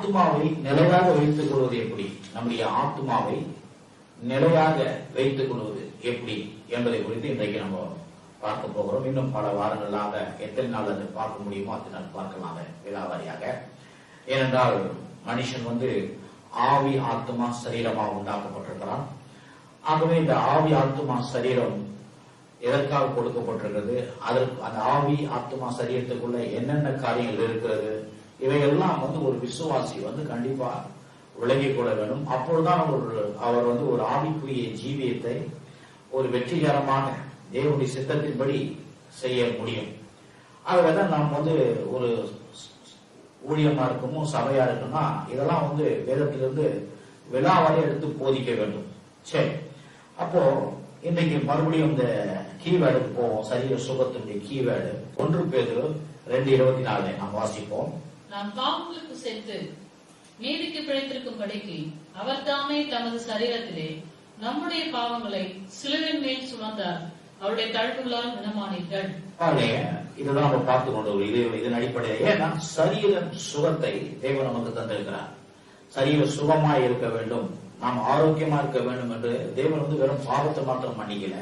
ஆத்மாவை நிலையாக வைத்துக் கொள்வது எப்படி, நம்முடைய ஆத்மாவை நிலையாக வைத்துக் கொள்வது எப்படி என்பதை குறித்து இன்றைக்கு நம்ம பார்க்க போகிறோம். இன்னும் பல வாரங்களாக எத்தனை நாள் அதை பார்க்க முடியுமோ அத்தனை நாள் பார்க்கலாம் விலாவாரியாக. ஏனென்றால் மனுஷன் ஆவி ஆத்மா சரீரமாக உண்டாக்கப்பட்டிருக்கிறான். ஆகவே இந்த ஆவி ஆத்மா சரீரம் எதற்காக கொடுக்கப்பட்டிருக்கிறது, அதற்கு அந்த ஆவி ஆத்மா சரீரத்துக்குள்ள என்னென்ன காரியங்கள் இருக்கிறது, இவையெல்லாம் ஒரு விசுவாசி கண்டிப்பா விளங்கிக் கொள்ள வேண்டும். அப்பொழுதுதான் அவர் ஒரு ஆவிக்குரிய ஜீவியத்தை ஒரு வெற்றிகரமான தேவனுடைய சித்தத்தின்படி செய்ய முடியும். ஆகவேதான் நாம் ஒரு ஊழியமா இருக்கணும், சபையா இருக்கணும்னா இதெல்லாம் வேதத்திலிருந்து விழாவாரி எடுத்து போதிக்க வேண்டும். சரி, அப்போ இன்னைக்கு மறுபடியும் இந்த கீவேர்டுக்கு போவோம். சரீர சுகத்தினுடைய கீவேர்டு 1 பேதுரு 2:24 நாம் வாசிப்போம். நாம் பாவங்களுக்கு செத்து நீதிக்கு பிழைத்திருக்கும்படிக்கு அவர் தாமே தமது சரீரத்திலே நம்முடைய பாவங்களை சிலுவின் மேல் சுமந்தார், அவருடைய தழும்புகளால் குணமானீர்கள். இதுதான் நம்ம பார்த்து கொண்டு இதன் அடிப்படையில் ஏன்னா சரீர சுகத்தை தேவன் நமக்கு தந்திருக்கிறார். சரீர சுகமாய் இருக்க வேண்டும், நாம் ஆரோக்கியமா இருக்க வேண்டும் என்று தேவன் வெறும் பாவத்தை மாத்திரம் மன்னிக்கல,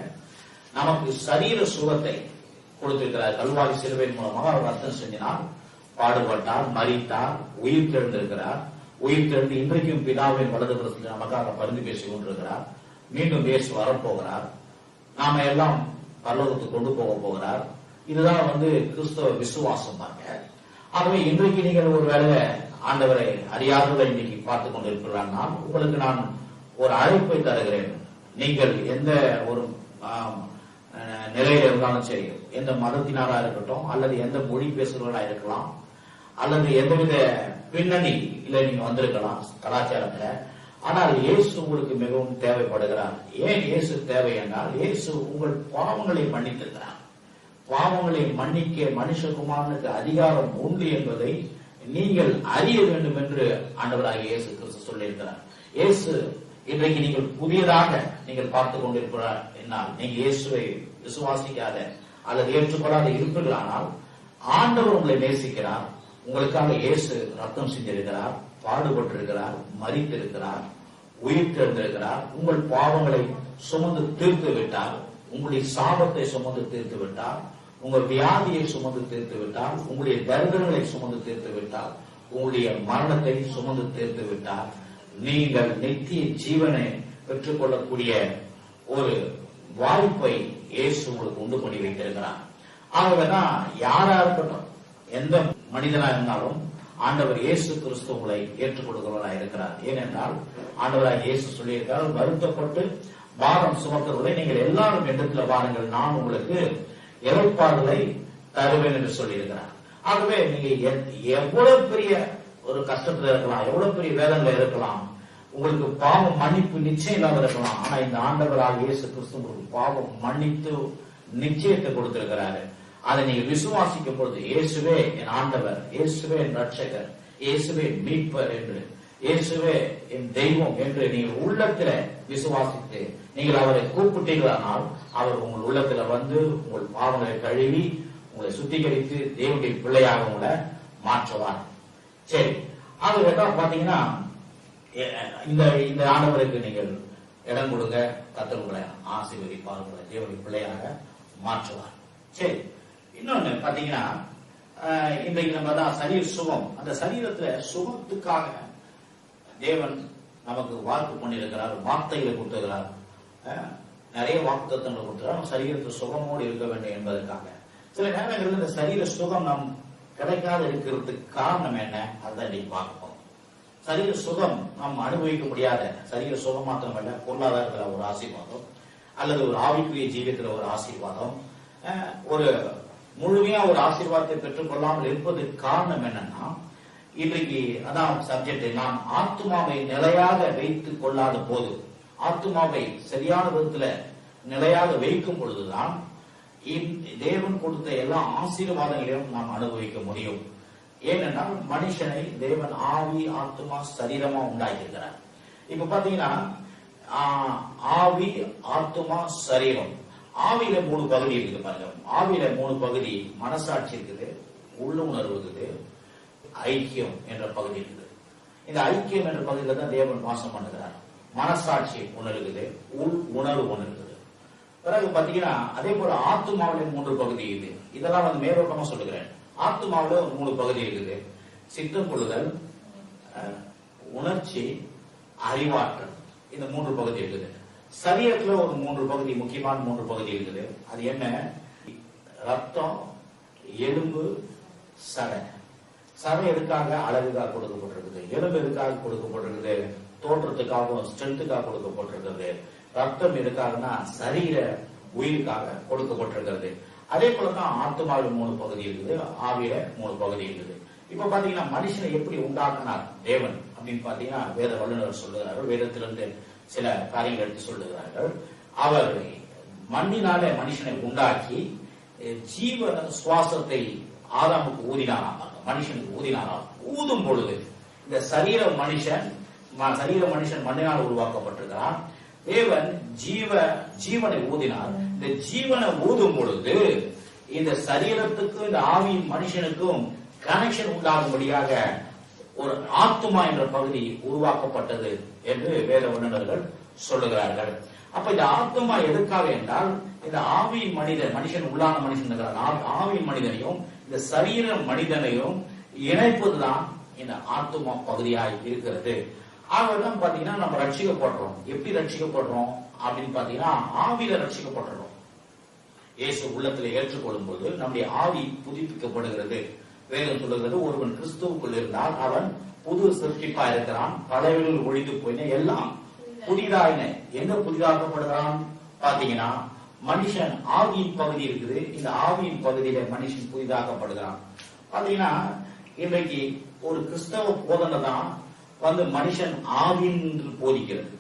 நமக்கு சரீர சுகத்தை கொடுத்திருக்கிறார். கல்வாரி சிலுவையின் மூலமாக அவர் அர்த்தம் செஞ்சினார், பாடுபட்டார், மரித்தார், உயிர் தெழுந்திருக்கிறார். உயிர் தெழுந்து இன்றைக்கும் பிதாவின் வலது புறத்தில் நமக்காக பரிந்து பேசிக் கொண்டிருக்கிறார். மீண்டும் இயேசு வரப்போகிறார், நாம எல்லாம் பரலோகத்துக்கு கொண்டு போக போகிறார். இதுதான் கிறிஸ்தவ விசுவாசம் பாருங்க. ஆகவே இன்றைக்கு நீங்கள் ஒரு வேலை ஆண்டவரை அறியாதவர்கள் இன்னைக்கு பார்த்துக் கொண்டிருக்கிறார்கள், உங்களுக்கு நான் ஒரு அழைப்பை தருகிறேன். நீங்கள் எந்த ஒரு நிலையில இருந்தாலும் சரி, எந்த மதத்தினாரா இருக்கட்டும், அல்லது எந்த மொழி பேசுகிறவர்களா இருக்கலாம், அல்லது எந்தவித பின்னணி இல்ல நீங்க வந்திருக்கலாம் கலாச்சாரத்துல, ஆனால் இயேசு உங்களுக்கு மிகவும் தேவைப்படுகிறார். ஏன் இயேசு தேவை என்றால், இயேசு உங்கள் பாவங்களை மன்னித்திருக்கிறார். பாவங்களை மன்னிக்க மனுஷகுமாரனுக்கு அதிகாரம் உண்டு என்பதை நீங்கள் அறிய வேண்டும் என்று ஆண்டவராகிய இயேசு கிறிஸ்து சொல்லியிருக்கிறார். இயேசு இன்றைக்கு நீங்கள் புதியதாக நீங்கள் பார்த்துக் கொண்டிருக்கிறார் என்னால், நீங்க இயேசுவை விசுவாசிக்காத அல்லது ஏற்றுக்கொள்ளாத இருப்பீர்களானால், ஆண்டவர் உங்களை நேசிக்கிறார். உங்களுக்காக இயேசு ரத்தம் செஞ்சிருக்கிறார், பாடுபட்டிருக்கிறார், மரித்திருக்கிறார், உயிர் தெழுந்திருக்கிறார். உங்கள் பாவங்களை சுமந்து தீர்த்து விட்டார், உங்களுடைய சாபத்தை சுமந்து தீர்த்து விட்டார், உங்கள் வியாதியை சுமந்து தீர்த்து விட்டார், உங்களுடைய தரித்திரங்களை சுமந்து தீர்த்து விட்டார், உங்களுடைய மரணத்தை சுமந்து தீர்த்து விட்டார். நீங்கள் நித்திய ஜீவனை பெற்றுக் கொள்ளக்கூடிய ஒரு வாய்ப்பை இயேசு உங்களுக்கு உண்டு பண்ணி வைத்திருக்கிறார். ஆகவேதான் யாரா இருக்கட்டும், எந்த மனிதனா இருந்தாலும் ஆண்டவர் இயேசு கிறிஸ்து உங்களை ஏற்றுக்கொள்கிறவராக இருக்கிறார். ஏனென்றால் ஆண்டவராக இயேசு சொல்லியிருக்கிறார், வருத்தப்பட்டு பாரம் சுமக்கிறவர்களை நீங்கள் எல்லாரும் இடத்துல வாருங்கள், நான் உங்களுக்கு இளைப்பாறுதலை தருவேன் என்று சொல்லியிருக்கிறார். ஆகவே நீங்க எவ்வளவு பெரிய ஒரு கஷ்டத்துல இருக்கலாம், எவ்வளவு பெரிய வேதனையில இருக்கலாம், உங்களுக்கு பாவம் மன்னிப்பு நிச்சயம் இல்லாத இருக்கலாம், ஆனா இந்த ஆண்டவராக இயேசு கிறிஸ்து உங்களுக்கு பாவம் மன்னித்து நிச்சயத்தை கொடுத்திருக்கிறாரு. அதை நீங்க விசுவாசிக்கும் பொழுது, இயேசுவே என் ஆண்டவர், இயேசுவே என் ரட்சகர், இயேசுவே மீட்பர் என்று, இயேசுவே என் தெய்வம் என்று நீங்கள் உள்ளத்துல விசுவாசித்து நீங்கள் அவரை கூப்பிட்டீர்களானால், அவர் உங்கள் உள்ளத்துல உங்கள் பாவங்களை கழுவி உங்களை சுத்திகரித்து தேவனுடைய பிள்ளையாக உங்களை மாற்றுவார். சரி, அது பாத்தீங்கன்னா இந்த ஆண்டவருக்கு நீங்கள் இடம் கொடுங்க, கர்த்தர் உங்களை ஆசீர்வதிப்பார், உங்களை தேவனுடைய பிள்ளையாக மாற்றுவார். சரி, இன்னொன்னு பாத்தீங்கன்னா இன்றைக்கு நம்ம தான் சரீர சுகம், அந்த சரீரத்துல சுகத்துக்காக தேவன் நமக்கு வாக்கு பண்ணியிருக்கிறார், வார்த்தைகளை கொடுத்திருக்கிறார், நிறைய வாக்குத்தத்தங்களை கொடுத்திருக்கிறார். சரீரத்தில் சுகமோடு இருக்க வேண்டும் என்பதற்காக சில நேரங்களில் இந்த சரீர சுகம் நம் கிடைக்காத இருக்கிறதுக்கு காரணம் என்ன, அதுதான் இன்னைக்கு பார்ப்போம். சரீர சுகம் நாம் அனுபவிக்க முடியாத சரீர சுகம் மாத்திரமல்ல, பொருளாதாரத்துல ஒரு ஆசீர்வாதம் அல்லது ஒரு ஆவிக்குரிய ஜீவியத்துல ஒரு ஆசீர்வாதம், ஒரு முழுமையா ஒரு ஆசீர்வாதத்தை பெற்றுக் கொள்ளாமல் இருப்பதற்கு காரணம் என்னன்னா, இன்றைக்கு அதான் சப்ஜெக்ட், நாம் ஆத்மாவை நிலையாக வைத்துக் கொள்ளாத போது, ஆத்மாவை சரியான விதத்துல நிலையாக வைக்கும் பொழுதுதான் தேவன் கொடுத்த எல்லா ஆசீர்வாதங்களையும் நாம் அனுபவிக்க முடியும். ஏனென்றால் மனுஷனை தேவன் ஆவி ஆத்மா சரீரமா உண்டாக்கியிருக்கிறார். இப்ப பாத்தீங்கன்னா ஆவி ஆத்மா சரீரம், ஆவியில 3 பகுதி இருக்குது பாருங்க. ஆவியில 3 பகுதி, மனசாட்சி இருக்குது, உள்ளுணர்வு இருக்குது, ஐக்கியம் என்ற பகுதி இருக்குது. இந்த ஐக்கியம் என்ற பகுதியில் தான் தேவன் வாசம் பண்ணுகிறார். மனசாட்சி ஒண்ணு இருக்குது, உள் உணர்வு ஒண்ணு இருக்குது. பிறகு பாத்தீங்கன்னா அதே போல ஆத்துமாவில 3 பகுதி இது. இதெல்லாம் வந்து மேலோட்டமா சொல்லுகிறேன். ஆத்துமாவில 3 பகுதி இருக்குது. சித்தம் கொள்ளுதல், உணர்ச்சி, அறிவாற்றல். இந்த 3 பகுதி இருக்குது. சரீரத்துல ஒரு 3 பகுதி, முக்கியமான 3 பகுதி இருக்குது. அது என்ன? ரத்தம், எலும்பு, சதை. சதை எதுக்காக? அழகுக்காக கொடுக்கப்பட்டிருக்குது. எலும்பு எதுக்காக கொடுக்கப்பட்டிருக்குது? தோற்றத்துக்காகவும் ஸ்ட்ரென்த்துக்காக கொடுக்கப்பட்டிருக்கிறது. ரத்தம் எதுக்காகனா சரீர உயிருக்காக கொடுக்கப்பட்டிருக்கிறது. அதே போலதான் ஆத்மாவில 3 பகுதி இருக்குது, ஆவியில 3 பகுதி இருக்குது. இப்ப பாத்தீங்கன்னா மனுஷனை எப்படி உண்டாக்குனார் தேவன் அப்படின்னு பாத்தீங்கன்னா வேத வல்லுநர் சொல்லுகிறார்கள். வேதத்திலிருந்து சில காரியங்கள் எடுத்து சொல்லுகிறார்கள். அவர் மண்ணினால மனுஷனை உண்டாக்கி ஜீவ சுவாசத்தை ஆதாமுக்கு ஊதினாராம், மனுஷனுக்கு ஊதினாராம். ஊதும் பொழுது இந்த சரீர மனுஷன் மண்ணினால் உருவாக்கப்பட்டிருக்கிறான். தேவன் ஜீவனை ஊதினார். இந்த ஜீவனை ஊதும் பொழுது இந்த சரீரத்துக்கும் இந்த ஆவியின் மனுஷனுக்கும் கனெக்ஷன் உண்டாகும்படியாக ஒரு ஆத்துமா என்ற பகுதி உருவாக்கப்பட்டது என்று வேத வல்லுநர்கள் சொல்லுகிறார்கள். அப்ப இந்த ஆத்துமா எதற்காக என்றால் இந்த ஆவியின் மனுஷன் உள்ளான மனுஷன் ஆவியின் மனிதனையும் இந்த சரீர மனிதனையும் இணைப்பதுதான் இந்த ஆத்துமா பகுதியாக இருக்கிறது. ஆகதான் பாத்தீங்கன்னா நம்ம ரட்சிக்கப்படுறோம். எப்படி ரட்சிக்கப்படுறோம் அப்படின்னு பாத்தீங்கன்னா ஆவியில ரட்சிக்கப்படுறோம். இயேசு உள்ளத்துல ஏற்றுக்கொள்ளும் போது நம்முடைய ஆவி புதுப்பிக்கப்படுகிறது. வேதம் சொல்லுகிறது, ஒருவன் கிறிஸ்துவுக்குள் இருந்தால் அவன் புது சிருஷ்டிப்பா இருக்கிறான், பழையவர்கள் ஒழிந்து போயின எல்லாம் புதிதாயின. எங்க புதிதாக்கப்படுகிறான் பாத்தீங்கன்னா மனுஷன் ஆவியின் பகுதி இருக்குது. இந்த ஆவியின் பகுதியில மனுஷன் புதிதாக்கப்படுகிறான். பாத்தீங்கன்னா இன்றைக்கு ஒரு கிறிஸ்தவ போதனை தான் வந்து மனுஷன் ஆவின் போதிக்கிறது.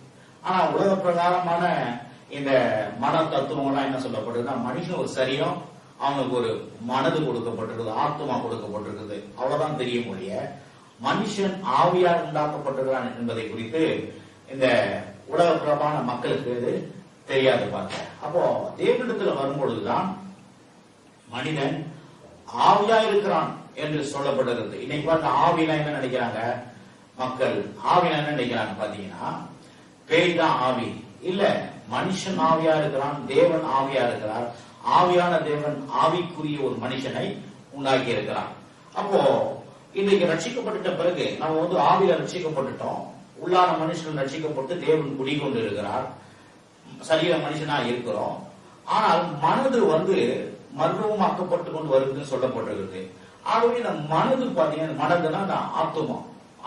ஆனா உலக பிரகாரமான இந்த மன தத்துவங்கள்லாம் என்ன சொல்லப்படுதுன்னா மனுஷன் ஒரு சரீரம், அவனுக்கு ஒரு மனது கொடுக்கப்பட்டிருக்குது, ஆத்மா கொடுக்கப்பட்டிருக்குது, அவ்வளவுதான் தெரிய முடிய மனுஷன் ஆவியால் உண்டாக்கப்பட்டிருக்கிறான் என்பதை குறித்து இந்த உலக பிரகாரமான மக்களுக்கு இது தெரியாது பார்க்க. அப்போ தேவனிடத்துல வரும்பொழுதுதான் மனிதன் ஆவியா இருக்கிறான் என்று சொல்லப்படுகிறது. இன்னைக்கு பார்த்த ஆவினா என்ன நினைக்கிறாங்க மக்கள்? ஆவினா என்ன நினைக்கிறாங்க பாத்தீங்கன்னா பேய் தான் ஆவி. இல்ல, மனுஷன் ஆவியா இருக்கிறான், தேவன் ஆவியா இருக்கிறார். ஆவியான தேவன் ஆவிக்குரிய ஒரு மனுஷனை உண்டாக்கி இருக்கிறான். அப்போ இன்றைக்கு ரட்சிக்கப்பட்ட பிறகு நம்ம வந்து ஆவியில ரட்சிக்கப்பட்டுட்டோம். உள்ளான மனுஷன் ரட்சிக்கப்பட்டு தேவன் குடிகொண்டு இருக்கிறார், சரீர மனுஷனா இருக்கிறோம். ஆனால் மனது வந்து மர்மமாக்கப்பட்டு கொண்டு வருதுன்னு சொல்லப்பட்டிருக்கிறது. ஆகவே இந்த மனது பாத்தீங்கன்னா மனதுன்னா அந்த ஆத்துமா,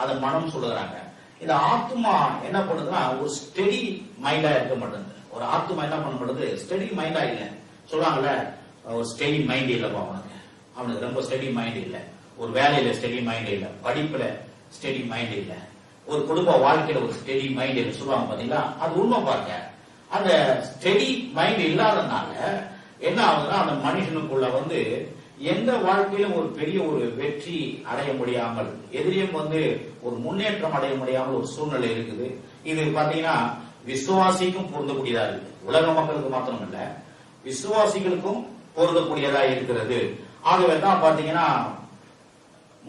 அதை மனம் சொல்லுறாங்க. இந்த ஆத்துமா என்ன பண்ணுதுன்னா ஒரு ஸ்டெடி மைண்டா இருக்க மாட்டேங்குது. ஒரு ஆத்துமா என்ன பண்ண மாட்டேங்குது? ஸ்டெடி மைண்டா இல்ல. சொல்றாங்கல்ல, ஒரு ஸ்டெடி மைண்ட் இல்லப்பா அவனுக்கு ரொம்ப ஸ்டெடி மைண்ட் இல்ல, ஒரு வேலையில ஸ்டெடி மைண்ட் இல்ல, படிப்புல ஸ்டெடி மைண்ட் இல்ல, ஒரு குடும்ப வாழ்க்கையில ஒரு ஸ்டெடி மைண்ட் இல்ல சொல்லுவாங்க பாத்தீங்களா? அது உண்மை பாருங்க. அந்த ஸ்டெடி மைண்ட் இல்லாதனால என்ன ஆகுதுன்னா அந்த மனுஷனுக்குள்ள வந்து எந்த வாழ்க்கையிலும் ஒரு பெரிய ஒரு வெற்றி அடைய முடியாமல், எதிரியும் வந்து ஒரு முன்னேற்றம் அடைய முடியாமல் ஒரு சூழ்நிலை இருக்குது. இது பாத்தீங்கன்னா விசுவாசிக்கும் பொருந்தக்கூடியதா இருக்கு. உலக மக்களுக்கு மாத்திரம் இல்ல, விசுவாசிகளுக்கும் பொருந்தக்கூடியதா இருக்கிறது. ஆகவே தான் பாத்தீங்கன்னா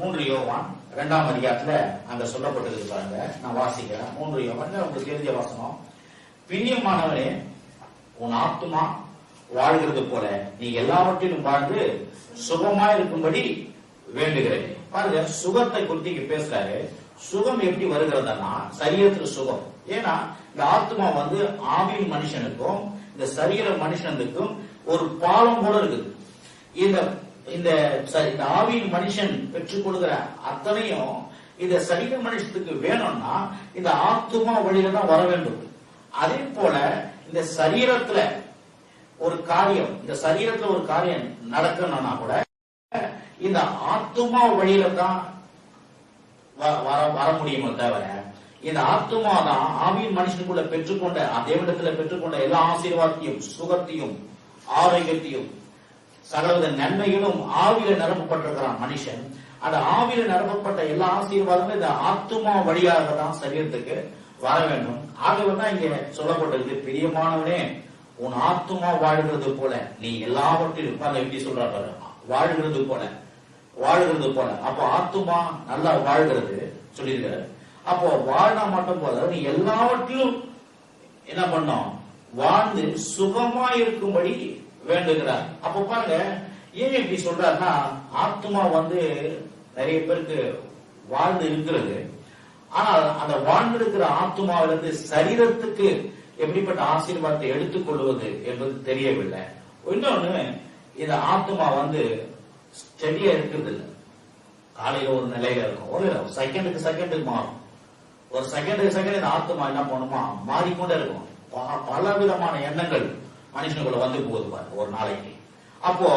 3 யோவான் 2ஆம் அதிகாரத்துல அங்க சொல்லப்பட்டது பாருங்க. நான் வாசிக்கிறேன். 3 யோவான் உங்களுக்கு தெரிஞ்ச வசனம். பிரியமானவனே, உன் ஆத்துமா வாழ்கிறது போல நீ எல்லாவற்றிலும் வாழ்ந்து சுகமா இருக்கும்படி வேண்டுகிறேன். பாருங்க, சுகத்தை குறித்து இங்க பேசுறாரு. சுகம் எப்படி வருகிறதுனா சரீரத்துல சுகம். ஏன்னா இந்த ஆத்மா வந்து ஆவியின் மனுஷனுக்கும் இந்த சரீர மனுஷனுக்கும் ஒரு பாலம் போல இருக்குது. இந்த ஆவியின் மனுஷன் பெற்றுக் கொடுக்கிற அத்தனையும் இந்த சரீர மனுஷத்துக்கு வேணும்னா இந்த ஆத்மா வழியில தான் வர வேண்டும். அதே போல இந்த சரீரத்துல ஒரு காரியம், இந்த சரீரத்துல ஒரு காரியம் நடக்கணும்னா கூட இந்த ஆத்துமா வழியில தான் வர முடியுமே தவிர இந்த ஆத்துமா தான் ஆவியின் மனுஷனுக்குள்ள பெற்றுக்கொண்ட தேவனிடத்துல பெற்றுக்கொண்ட எல்லா ஆசீர்வாதத்தையும் சுகத்தையும் ஆரோக்கியத்தையும் சகலவித நன்மைகளும் ஆவியில நிரப்பப்பட்டிருக்கிறான் மனுஷன். அந்த ஆவியில நிரப்பப்பட்ட எல்லா ஆசீர்வாதங்களும் இந்த ஆத்துமா வழியாக தான் சரீரத்துக்கு வர வேண்டும். ஆகவே தான் இங்க சொல்லப்பட்டிருக்கு, பிரியமானவனே உன் ஆத்துமா வாழ்கிறது போல நீ எல்லாவற்றிலும் எப்படி சொல்றாரு, வாழ்கிறது போல. அப்போ ஆத்துமா நல்லா வாழ்கிறது சொல்லியிருக்காரு. அப்போ வாழ்னா மட்டும் போதாது, எல்லாவற்றிலும் என்ன பண்ணோம், வாழ்ந்து சுகமா இருக்கும்படி வேண்டுகிறார். அப்ப பாருங்க, ஏன் இப்படி சொல்றாருன்னா, ஆத்மா நிறைய பேருக்கு வாழ்ந்து இருக்கிறது. ஆனால் அந்த வாழ்ந்திருக்கிற ஆத்மாவிலிருந்து சரீரத்துக்கு எப்படிப்பட்ட ஆசீர்வாதத்தை எடுத்துக்கொள்வது என்பது தெரியவில்லை. இன்னொன்னு, இந்த ஆத்மா ஸ்டெடியா இருக்கிறது இல்லை. காலையில ஒரு நிலையில இருக்கும், ஒரு செகண்டுக்கு செகண்டுக்கு மாறும். ஒரு செகண்டுக்கு செகண்ட் இந்த ஆத்மா என்ன பண்ணுமா, மாறிக்கொண்டே இருக்கும். பல விதமான எண்ணங்கள் மனுஷனுக்குள்ள போகுது ஒரு நாளைக்கு. அப்போ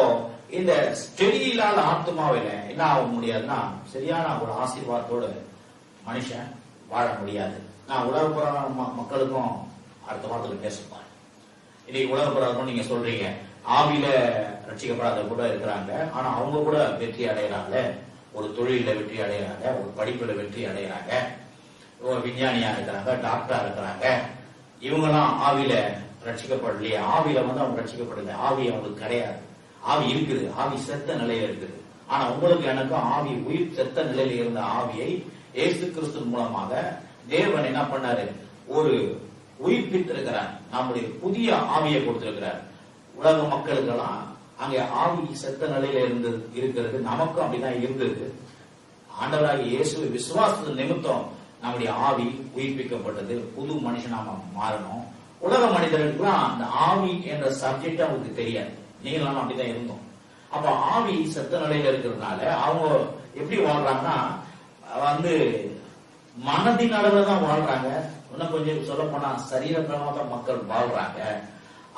இந்த ஸ்டெடி இல்லாத ஆத்மாவில என்ன ஆக முடியாதுன்னா, சரியான ஒரு ஆசீர்வாதத்தோடு மனுஷன் வாழ முடியாது. நான் உலகப்புற மக்களுக்கும் அடுத்த வாரத்தில் பேசுவேன். இன்னைக்கு உலகப்புறம் நீங்க சொல்றீங்க, ஆவியில ரட்சிக்கப்படாத கூட இருக்கிறாங்க, ஆனா அவங்க கூட வெற்றி அடைகிறாங்க, ஒரு தொழில வெற்றி அடைகிறாங்க, ஒரு படிப்புல வெற்றி அடைகிறாங்க, விஞ்ஞானியா இருக்கிறாங்க, டாக்டரா இருக்கிறாங்க. இவங்கெல்லாம் ஆவியில ரட்சிக்கப்படலையே, ஆவியில அவங்க ரட்சிக்கப்படல, ஆவி அவங்களுக்கு கிடையாது. ஆவி இருக்குது, ஆவி செத்த நிலையில இருக்குது. ஆனா உங்களுக்கு எனக்கும் ஆவி உயிர் செத்த நிலையில இருந்த ஆவியை இயேசு கிறிஸ்து மூலமாக தேவன் என்ன பண்ணாரு, ஒரு உயிர்ப்பித்திருக்கிறார். நம்முடைய புதிய ஆவியை கொடுத்திருக்கிறார். உலக மக்களுக்கெல்லாம் அங்கே ஆவி செத்த நிலையில இருக்கிறது, நமக்கும் அப்படிதான் இருந்தது. ஆண்டவராகிய இயேசுவை விசுவாசத்து நிமித்தம் நம்முடைய ஆவி உயிர்ப்பிக்கப்பட்டது, புது மனுஷனாக மாறணும். உலக மனிதர்களுக்கெல்லாம் அந்த ஆவி என்ற சப்ஜெக்ட் அவங்களுக்கு தெரியாது. நீங்களும் அப்படிதான் இருந்தோம். அப்ப ஆவி செத்த நிலையில இருக்கிறதுனால அவங்க எப்படி வாழ்றாங்கன்னா, மனதின் அளவுல தான் வாழ்றாங்க. இன்னும் கொஞ்சம் சொல்ல போனா சரீரத்தினால தான் மக்கள் வாழ்றாங்க.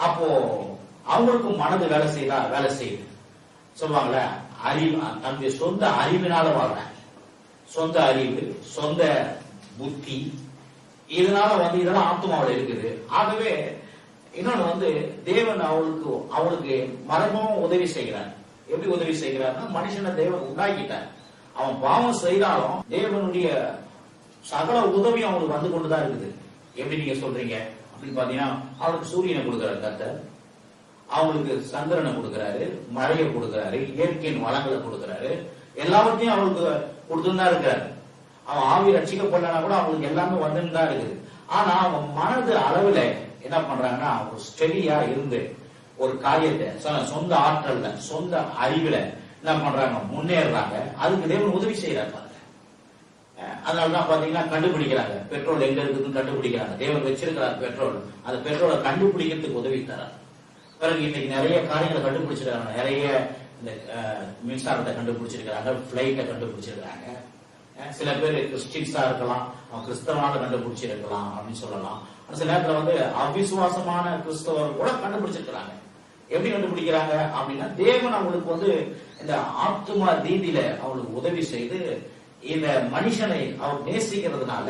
அப்போ அவங்களுக்கு மனது வேலை செய்யுது சொல்லுவாங்கல்ல, அறிவு, தன்னுடைய சொந்த அறிவினால வாழ்றாங்க. சொந்த அறிவு, சொந்த புத்தி, இதனால இதெல்லாம் ஆத்மாவில் இருக்குது. ஆகவே இன்னொன்னு தேவன் அவளுக்கு மரமும் உதவி செய்கிறார். எப்படி உதவி செய்கிறார்னா, மனுஷனை தேவன் உண்டாக்கிட்டார். அவன் பாவம் செய்தாலும் தேவனுடைய சகல உதவி அவங்களுக்கு கொண்டுதான் இருக்குது. எப்படி நீங்க சொல்றீங்க அப்படின்னு பாத்தீங்கன்னா, அவளுக்கு சூரியனை கொடுக்கிறாரு கர்த்தர், அவங்களுக்கு சந்திரனை கொடுக்கிறாரு, மழையை கொடுக்கிறாரு, இயற்கையின் வளங்களை கொடுக்கிறாரு, எல்லாவற்றையும் அவளுக்கு கொடுத்துதான் இருக்காரு. அவன் ஆவி ரட்சிக்கப்படலனா கூட அவங்களுக்கு எல்லாமே வந்துதான் இருக்குது. ஆனா அவன் மனது அளவுல என்ன பண்றாங்கன்னா, ஒரு ஸ்டெடியா இருந்து ஒரு காரியத்தை சொந்த ஆற்றல்ல, சொந்த அறிவுல என்ன பண்றாங்க, முன்னேறாங்க. அதுக்கு தேவன் உதவி செய்யறாங்க. அதனாலதான் பாத்தீங்கன்னா கண்டுபிடிக்கிறாங்க, பெட்ரோல் எங்க இருக்குதுன்னு கண்டுபிடிக்கிறாங்க. தேவன் வச்சிருக்கிறார் பெட்ரோல், அந்த பெட்ரோலை கண்டுபிடிக்கிறதுக்கு உதவி தரார். பிறகு இன்னைக்கு நிறைய காரியங்களை கண்டுபிடிச்சிருக்காங்க. நிறைய இந்த மின்சாரத்தை கண்டுபிடிச்சிருக்கிறாங்க, பிளைட்டை கண்டுபிடிச்சிருக்கிறாங்க. சில பேர் கிறிஸ்டின்ஸா இருக்கலாம், அவன் கிறிஸ்தவனால கண்டுபிடிச்சிருக்கலாம் அப்படின்னு சொல்லலாம். சில நேரத்துல அவிசுவாசமான கிறிஸ்தவர் கூட கண்டுபிடிச்சிருக்கிறாங்க. எப்படி கண்டுபிடிக்கிறாங்க அப்படின்னா, தேவன் அவங்களுக்கு இந்த ஆத்துமா ரீதியில அவங்களுக்கு உதவி செய்து, இந்த மனுஷனை அவன் நேசிக்கிறதுனால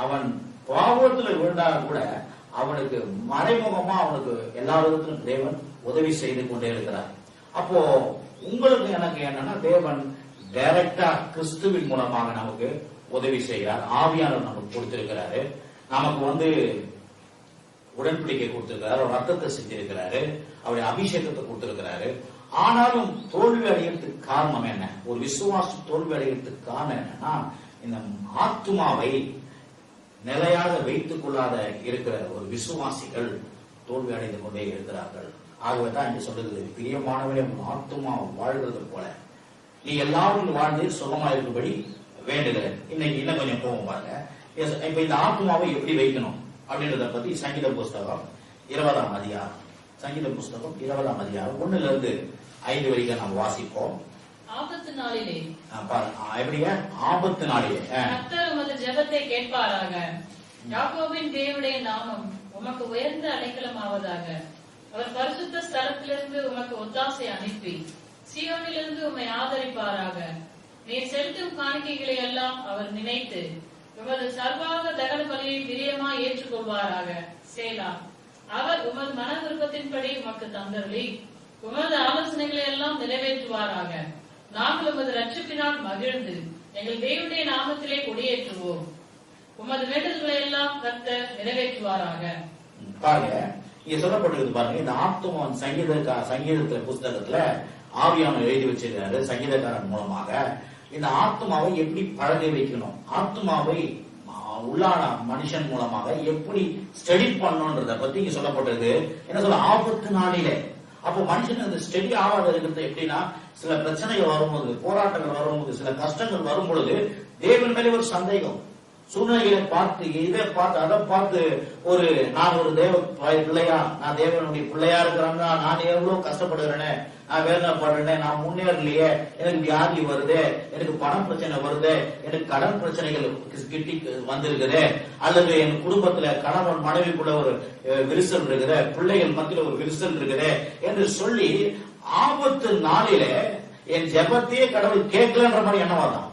அவன் பாவத்துல விழுந்தாலும் கூட அவனுக்கு மறைமுகமா அவனுக்கு எல்லா விதத்திலும் தேவன் உதவி செய்து கொண்டே இருக்கிறார். அப்போ உங்களுக்கு எனக்கு என்னன்னா, தேவன் டைரக்டா கிறிஸ்துவின் மூலமாக நமக்கு உதவி செய்கிறார். ஆவியானவர் நமக்கு கொடுத்திருக்கிறாரு, நமக்கு உடன்படிக்கை கொடுத்திருக்கிறாரு, ரத்தத்தை செஞ்சிருக்கிறாரு, அவருடைய அபிஷேகத்தை கொடுத்திருக்கிறாரு. ஆனாலும் தோல்வி அடைகிறதுக்கு காரணம் என்ன? ஒரு விசுவாசம் தோல்வி அடைகிறதுக்கு காரணம் என்னன்னா, இந்த ஆத்துமாவை நிலையாக வைத்துக் கொள்ளாத இருக்கிற ஒரு விசுவாசிகள் தோல்வி அடைந்து கொண்டே இருக்கிறார்கள். ஆகவேதான் இன்று சொல்றது, பிரியமானவரே உன் ஆத்துமா வாழ்கிறது போல நீ எல்லாரும் வாழ்ந்து சுகமா இருக்கும்படி வேண்டுகிறேன். இன்னைக்கு இன்னும் கொஞ்சம் போவோம் பாருங்க. இப்ப இந்த ஆத்மாவை எப்படி வைக்கணும் அப்படின்றத பத்தி சங்கீத புஸ்தகம் 20ஆம் அதிகாரம், சங்கீத புஸ்தகம் 20ஆம் அதிகாரம் 1-5 வரைக்கும் நாம் வாசிப்போம். ஆபத்து நாளிலே எப்படிங்க? ஆபத்து நாளிலே கர்த்தர் உமது ஜெபத்தை கேட்பாராக. யாக்கோபின் தேவனுடைய நாமம் உமக்கு உயர்ந்த அடைக்கலமாவதாக. அவர் பரிசுத்த ஸ்தலத்திலிருந்து உமக்கு ஒத்தாசை அனுப்பி சீயோனிலிருந்து உம்மை ஆதரிப்பாராக. நீர் செலுத்தும் காணிக்கைகளை எல்லாம் அவர் நினைத்து உமது சர்வாக தகன பலியை பிரியமாய் ஏற்றுக்கொள்வாராக. சேலா. அவர் உமது மன விருப்பத்தின்படி உமக்கு தந்தருளி உமது ஆலோசனைகளை எல்லாம் நிறைவேற்றுவாராக. நாங்கள் உமது ரட்சிப்பினால் மகிழ்ந்து எங்கள் தேவனுடைய நாமத்திலே கொடியேற்றுவோம். உமது வேண்டுதல்களை எல்லாம் கர்த்தர் நிறைவேற்றுவாராக. பாருங்க, இங்க சொல்லப்பட்டிருக்கு பாருங்க, இந்த ஆத்துமன் சங்கீதத்துல புஸ்தகத்துல ஆவியானவர் எழுதி வச்சிருக்காரு சங்கீதக்காரன் மூலமாக. இந்த ஆத்மாவை எப்படி பழக வைக்கணும், ஆத்மாவை உள்ளான மனுஷன் மூலமாக எப்படி ஸ்டடி பண்ணணும்ன்றத பத்தி இங்க சொல்லப்பட்டது. என்ன சொல்ல, ஆபத்து நாளிலே. அப்போ மனுஷன் அந்த ஸ்டடி ஆகாத இருக்கிறது எப்படின்னா, சில பிரச்சனைகள் வரும்போது, போராட்டங்கள் வரும்போது, சில கஷ்டங்கள் வரும் பொழுது தேவன் மேலே ஒரு சந்தேகம், சூழ்நிலைகளை பார்த்து, இதை பார்த்து, அதை பார்த்து, நான் ஒரு தேவ பிள்ளையா, நான் தேவனுடைய பிள்ளையா இருக்கிறாங்க, நான் எவ்வளவு கஷ்டப்படுகிறேனே, நான் வேதனைப்படுறேன், நான் முன்னேறலையே, எனக்கு வியாதி வருது, எனக்கு பணம் பிரச்சனை வருது, எனக்கு கடன் பிரச்சனைகள் கிட்டி வந்திருக்குது, அல்லது என் குடும்பத்துல கணவன் மனைவிக்குள்ள ஒரு விரிசல் இருக்குது, பிள்ளைகள் மத்தியில ஒரு விரிசல் இருக்குது என்று சொல்லி ஆபத்து நாளிலே என் ஜெபத்தையே கடவுள் கேட்கலன்ற மாதிரி என்னவாதான்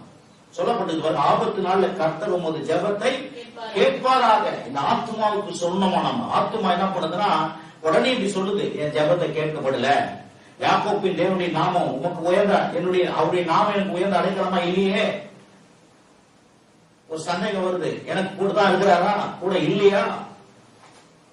சொல்லப்பட்டது. ஆபத்து நாள்ல கர்த்தர் உமது ஜெபத்தை கேட்பாராக. இந்த ஆத்மாவுக்கு சொன்னோமா, நம்ம ஆத்மா என்ன பண்ணுதுன்னா உடனே இப்படி சொல்லுது, என் ஜெபத்தை கேட்கப்படல. யாக்கோபின் தேவனுடைய நாமம் உமக்கு உயர்ந்த, அவருடைய நாமம் எனக்கு உயர்ந்த அடைக்கலமா இல்லையே. ஒரு சந்தேகம் வருது, எனக்கு கூட தான் இருக்கிறாரா, கூட இல்லையா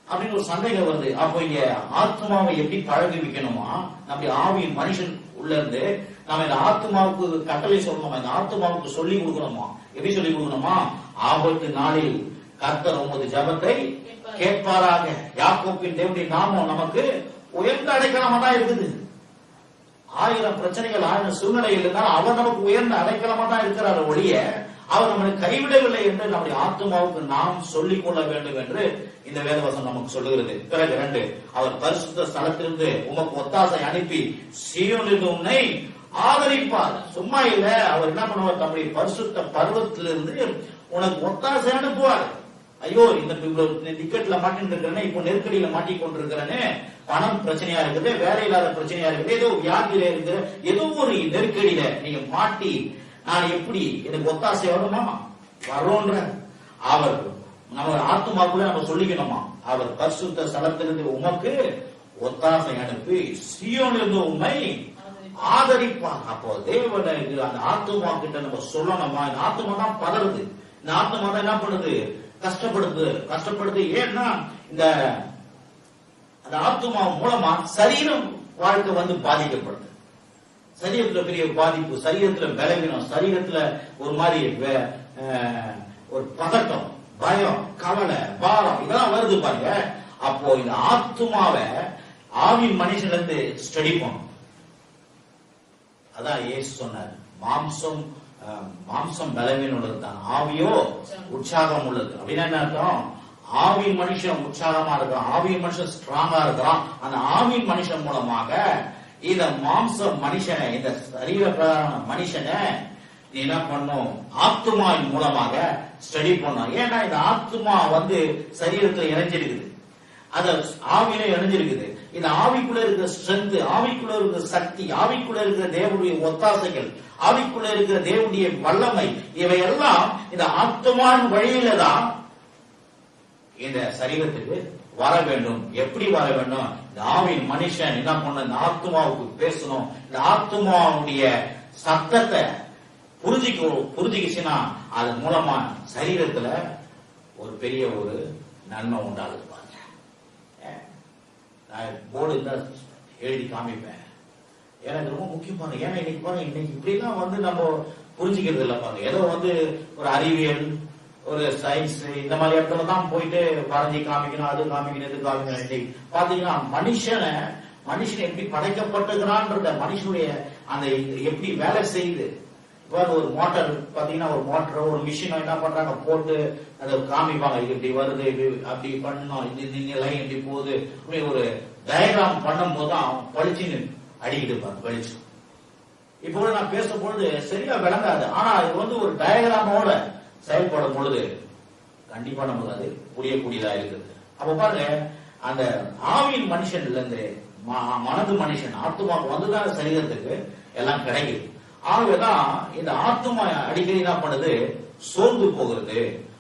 அப்படின்னு ஒரு சந்தேகம் வருது. அப்போ இங்க ஆத்மாவை எப்படி பழகி வைக்கணுமா, நம்ம ஆவியின் மனுஷன் உள்ள இருந்து நம்ம இந்த ஆத்மாவுக்கு கட்டளை சொல்லணுமா, இந்த ஆத்மாவுக்கு சொல்லி கொடுக்கணுமா. எப்படி சொல்லி கொடுக்கணுமா, ஆபத்து நாளில் கர்த்தர் உமது ஜெபத்தை கேட்பாராக. யாக்கோபின் தேவனுடைய நாமம் நமக்கு உயர்ந்த அடைக்கலமா தான் இருக்குது. 1000 பிரச்சனைகள் 1000 சூழ்நிலைகள் இருந்தாலும் அவர் நமக்கு உயர்ந்த அடைக்கலமா தான் இருக்கிறார் ஒழிய அவர் நம்மளை கைவிடவில்லை என்று நம்முடைய ஆத்மாவுக்கு நாம் சொல்லிக் கொள்ள வேண்டும் என்று இந்த வேதவசனம் நமக்கு சொல்லுகிறது. பிறகு 2, அவர் பரிசுத்த ஸ்தலத்திலிருந்து உமக்கு ஒத்தாசை அனுப்பி சீயோனிலிருந்து உன்னை ஆதரிப்பார். சும்மா இல்ல, அவர் என்ன பண்ணுவார், தம்முடைய பரிசுத்த பர்வத்திலிருந்து உனக்கு ஒத்தாசை அனுப்புவார். ஐயோ, இந்த டிக்கெட்ல மாட்டின்னு இருக்கிறேனே, இப்போ நெருக்கடியில மாட்டிக் கொண்டிருக்கிறேனே, பணம் பிரச்சனையா இருக்குது, வேலை இல்லாத பிரச்சனையா இருக்குது, ஏதோ வியாதியில இருக்குது, ஏதோ ஒரு நெருக்கடியில நீங்க மாட்டி, நான் எப்படி, எனக்கு ஒத்தாசை வருமா வரோன்ற அவர் நம்ம ஆத்மாக்குள்ள நம்ம சொல்லிக்கணுமா, அவர் பரிசுத்த ஸ்தலத்திலிருந்து உமக்கு ஒத்தாசை அனுப்பி சீயோனிலிருந்து உண்மை ஆதரிப்பார். அப்போ தேவனுக்கு அந்த ஆத்மா கிட்ட நம்ம சொல்லணுமா. இந்த ஆத்மா தான் பதறுது, இந்த ஆத்மா தான் என்ன பண்ணுது, கஷ்டப்படுது. ஏன்னா இந்த அந்த ஆத்மா மூலமா சரீரம் வாழ்க்கை பாதிக்கப்படுது. சரீரத்துல பெரிய பாதிப்பு, சரீரத்துல பலவீனம், சரீரத்துல ஒரு மாதிரி ஒரு பதட்டம், பயம், கவலை, பாரம் இதெல்லாம் வருது பாருங்க. அப்போ இந்த ஆத்மாவை ஆவின் மனுஷன்ல இருந்து ஸ்டடி பண்ணும். அதான் இயேசு சொன்னார், மாம்சம் பலவீனம் உள்ளது தான், ஆவியோ உற்சாகம் உள்ளது. அப்படின்னா என்ன அர்த்தம், ஆவின் மனுஷன் உற்சாகமா இருக்கிறான், ஆவின் மனுஷன் ஸ்ட்ராங்கா இருக்கிறான். அந்த ஆவின் மனுஷன் மூலமாக இந்த மாம்ச மனுஷனை, இந்த சரீர பிரகாரமான மனுஷனை நீ என்ன பண்ணும், ஆத்மாவின் மூலமாக ஸ்டடி பண்ணும். ஏன்னா இந்த ஆத்மா சரீரத்துல இணைஞ்சிருக்குது, அத ஆவியில இணைஞ்சிருக்குது. இந்த ஆவிக்குள்ள இருக்கிற ஸ்ட்ரென்த், ஆவிக்குள்ள இருக்கிற சக்தி, ஆவிக்குள்ள இருக்கிற தேவனுடைய ஒத்தாசைகள், ஆவிக்குள்ள இருக்கிற தேவனுடைய வல்லமை, இவையெல்லாம் இந்த ஆத்மாவின் வழியில தான் இந்த சரீரத்துக்கு வர வேண்டும். எப்படி வர வேண்டும், இந்த ஆவின் மனுஷன் என்ன பண்ண, இந்த ஆத்மாவுக்கு பேசணும். இந்த ஆத்மாவுடைய சத்தத்தை புரிஞ்சுக்கிச்சுன்னா அது மூலமா சரீரத்துல ஒரு பெரிய ஒரு நன்மை உண்டாகுது. பாருங்க, நான் போர்டு தான் எழுதி காமிப்பேன், எனக்கு ரொம்ப முக்கியம் பாருங்க. ஏன்னா இன்னைக்கு பாருங்க, இன்னைக்கு இப்படிலாம் நம்ம புரிஞ்சுக்கிறது இல்லை பாருங்க. ஏதோ ஒரு அறிவியல், ஒரு சயின்ஸ் இந்த மாதிரி இடத்துல தான் போயிட்டு வரைஞ்சி காமிக்கணும், அது காமிக்கணும், இது காமிக்கணும். இன்னைக்கு பாத்தீங்கன்னா மனுஷன் எப்படி படைக்கப்பட்டிருக்கிறான்றத, மனுஷனுடைய அந்த எப்படி வேலை செய்யுது. இப்போ ஒரு மோட்டார் பாத்தீங்கன்னா, ஒரு மோட்டரோ ஒரு மிஷினோ என்ன பண்றாங்க, போட்டு அதை காமிப்பாங்க, இது இப்படி வருது, அப்படி பண்ணணும், இந்த லைன் இப்படி போகுது. அப்படி ஒரு டயக்ராம் பண்ணும் போது அவன் பளிச்சுன்னு அடிக்கிட்டு பாரு, பளிச்சு. இப்போ நான் பேசும்பொழுது சரியா விளங்காது, ஆனா இது ஒரு டயக்ராமோட செயல்படும் பொழுது கண்டிப்பா நமக்கு அது புரியக்கூடியதா இருக்குது. அப்ப பாருங்க, அந்த ஆவியின் மனுஷன்ல இருந்து மனது மனுஷன் ஆத்மாவுக்கு வந்துதான் சரீரத்துக்கு எல்லாம் கிடைக்குது. ஆகவேதான் இந்த ஆத்மா அடிக்கடி என்ன பண்ணுது, சோர்ந்து போகிறது.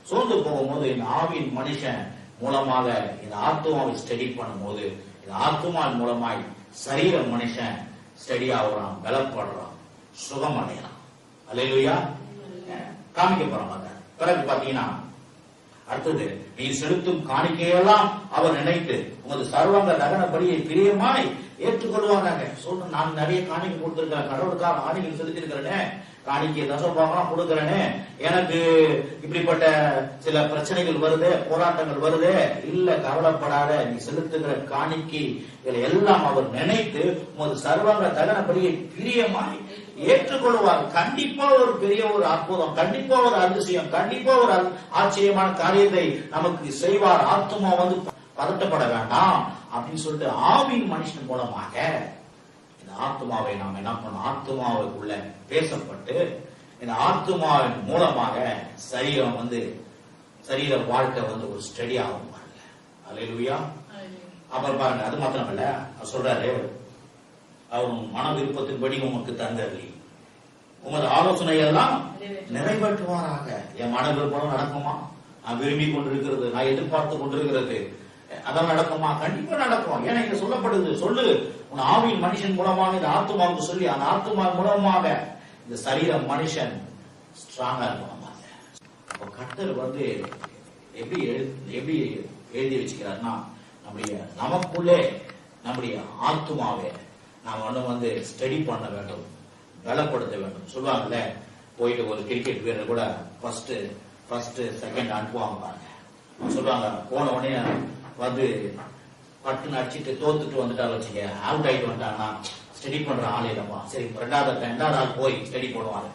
சோர்ந்து போகும்போது இந்த ஆவியின் மனுஷன் மூலமாக இந்த ஆத்மாவை ஸ்டடி பண்ணும்போது, இந்த ஆத்மாவின் மூலமாய் சரீர மனுஷன் ஸ்டடி ஆகுறான், பலப்படுறான், சுகம் அடையலாம். அல்லேலூயா. காமிக்க போறாங்க. பிறகு பாத்தீங்கன்னா அடுத்தது, நீ செலுத்தும் காணிக்கையெல்லாம் அவர் நினைத்து உமது சர்வாங்க தகன பலியை பிரியமாய் ஏற்றுக்கொள்வாங்க. சொல்ற, நான் நிறைய காணிக்கை கொடுத்திருக்கேன், கடவுளுக்காக காணிக்கை செலுத்திருக்கிறேன், காணிக்கை தசமபாகம் கொடுக்கிறேனே, எனக்கு இப்படிப்பட்ட சில பிரச்சனைகள் வருது, போராட்டங்கள் வருது. இல்ல, கவலைப்படாத, நீ செலுத்துகிற காணிக்கை எல்லாம் அவர் நினைத்து உமது சர்வாங்க தகன பலியை பிரியமாய் ஏற்றுக்கொள்வார். கண்டிப்பா ஒரு பெரிய ஒரு அற்புதம், கண்டிப்பா ஒரு அதிசயம், கண்டிப்பா ஒரு ஆச்சரியமான காரியத்தை நமக்கு செய்வார். ஆத்துமா வந்து பதட்டப்பட வேண்டாம் அப்படின்னு சொல்லிட்டு ஆவின் மனுஷன் மூலமாக இந்த ஆத்துமாவை நாம் என்ன பண்ணோம், ஆத்துமாவுக்குள்ள பேசப்பட்டு இந்த ஆத்துமாவின் மூலமாக சரீரம் வந்து சரீர வாழ்க்கை வந்து ஒரு ஸ்டடி ஆகும் பாருங்க. அல்லேலூயா. அப்புறம் பாருங்க, அது மாத்திரம் இல்ல, சொல்றாரு, அவர் மன விருப்பத்தின்படி உமக்கு தந்தரலி உமது ஆலோசனை எல்லாம் நிறைவேற்றுவாராக. என் மன விருப்பம் நடக்குமா? நான் விரும்பி கொண்டிருக்கிறது, நான் எதிர்பார்த்து கொண்டிருக்கிறது, அதான் நடக்குமா? கண்டிப்பா நடக்கும். ஏன்னா இங்க சொல்லப்படுது, சொல்லு உன் ஆவியின் மனுஷன் மூலமாக இந்த ஆத்துமாவுக்கு சொல்லி அந்த ஆத்துமா மூலமாக இந்த சரீர மனுஷன் ஸ்ட்ராங்கா இருக்கணும். கர்த்தர் வந்து எப்படி எழுதி வச்சுக்கிறார்னா, நமக்குள்ளே நம்முடைய ஆத்துமாவை நாம் வந்து ஸ்டடி பண்ண வேண்டும், பலப்படுத்த வேண்டும். சொல்லுவாங்கல்ல, போயிட்டு ஒரு கிரிக்கெட் வீரர் கூட ஃபர்ஸ்ட் செகண்ட் அனுப்புவாங்க பாருங்க. சொல்லுவாங்க, போன உடனே வந்து பட்டுன்னு அடிச்சுட்டு தோத்துட்டு வந்துட்டா வச்சுக்க, அவுட் ஆயிட்டு வந்துட்டாங்கன்னா ஸ்டடி பண்ற ஆள் இல்லப்பா. சரி, ரெண்டாவது ஆள் போய் ஸ்டடி பண்ணுவாரு,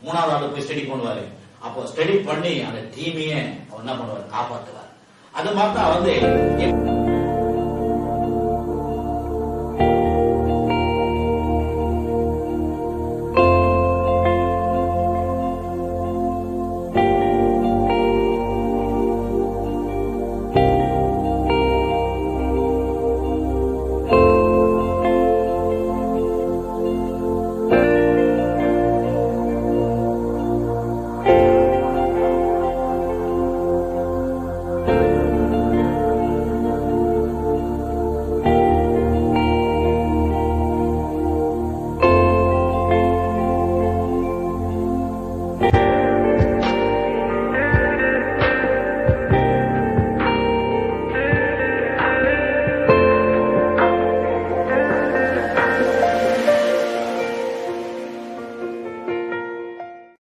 மூணாவது ஆள் போய் ஸ்டடி பண்ணுவாரு. அப்போ ஸ்டடி பண்ணி அந்த டீமையே அவர் என்ன பண்ணுவார், காப்பாற்றுவார். அது மாதிரி வந்து